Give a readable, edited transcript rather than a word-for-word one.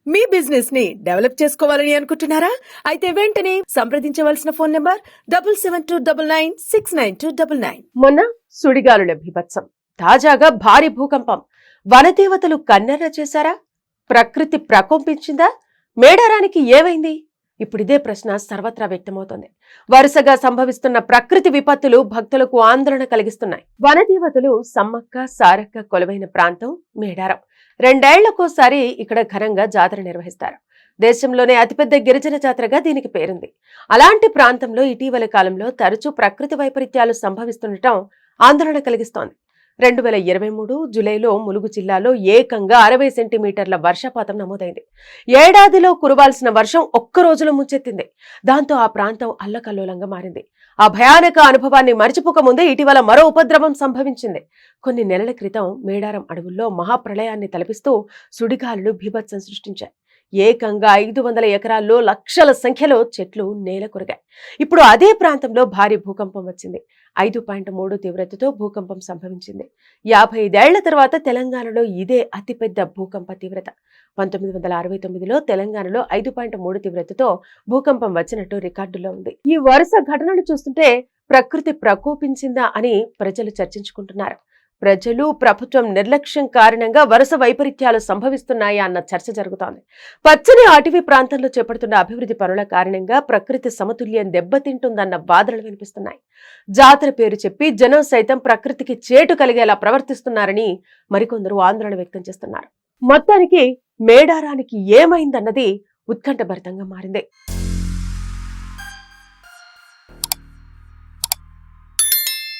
మీ business ని develop చేసుకోవాలని అనుకుంటున్నారా? అయితే వెంటనే సంప్రదించవలసిన ఫోన్ నంబర్ 7729969299. మొన్న సుడిగాలుల బీభత్సం, తాజాగా భారీ భూకంపం. వనదేవతలు కన్నెర్ర చేశారా? ప్రకృతి ప్రకోపించిందా? మేడారానికి ఏమైంది? ఇప్పుడిదే ప్రశ్న సర్వత్రా వ్యక్తమవుతోంది. వరుసగా సంభవిస్తున్న ప్రకృతి విపత్తులు భక్తులకు ఆందోళన కలిగిస్తున్నాయి. వనదేవతలు సమ్మక్క సారక్క కొలువైన ప్రాంతం మేడారం. 2 ఏళ్లకోసారి ఇక్కడ ఘనంగా జాతర నిర్వహిస్తారు. దేశంలోనే అతిపెద్ద గిరిజన జాతరగా దీనికి పేరుంది. అలాంటి ప్రాంతంలో ఇటీవల కాలంలో తరచూ ప్రకృతి వైపరీత్యాలు సంభవిస్తుండటం ఆందోళన కలిగిస్తోంది. 2023 జూలైలో ములుగు జిల్లాలో ఏకంగా 60 సెంటీమీటర్ల వర్షపాతం నమోదైంది. ఏడాదిలో కురవాల్సిన వర్షం ఒక్క రోజులో ముంచెత్తింది. దాంతో ఆ ప్రాంతం అల్లకల్లోలంగా మారింది. ఆ భయానక అనుభవాన్ని మరిచిపోకముందే ఇటీవల మరో ఉపద్రవం సంభవించింది. కొన్ని నెలల క్రితం మేడారం అడవుల్లో మహాప్రళయాన్ని తలపిస్తూ సుడిగాలులు బీభత్సం సృష్టించాయి. ఏకంగా 500 ఎకరాల్లో లక్షల సంఖ్యలో చెట్లు నేల కొరిగాయి. ఇప్పుడు అదే ప్రాంతంలో భారీ భూకంపం వచ్చింది. 5.3 తీవ్రతతో భూకంపం సంభవించింది. 55 ఏళ్ల తర్వాత తెలంగాణలో ఇదే అతిపెద్ద భూకంప తీవ్రత. 1969లో తెలంగాణలో 5.3 తీవ్రతతో భూకంపం వచ్చినట్టు రికార్డులో ఉంది. ఈ వరుస ఘటనలు చూస్తుంటే ప్రకృతి ప్రకోపించిందా అని ప్రజలు చర్చించుకుంటున్నారు. ప్రజలు, ప్రభుత్వం నిర్లక్ష్యం కారణంగా వరుస వైపరీత్యాలు సంభవిస్తున్నాయా అన్న చర్చ జరుగుతోంది. పచ్చని అటవీ ప్రాంతంలో చేపడుతున్న అభివృద్ధి పనుల కారణంగా ప్రకృతి సమతుల్యం దెబ్బతింటుందన్న వాదనలు వినిపిస్తున్నాయి. జాతర పేరు చెప్పి జనం సైతం ప్రకృతికి చేటు కలిగేలా ప్రవర్తిస్తున్నారని మరికొందరు ఆందోళన వ్యక్తం చేస్తున్నారు. మొత్తానికి మేడారానికి ఏమైందన్నది ఉత్కంఠభరితంగా మారింది.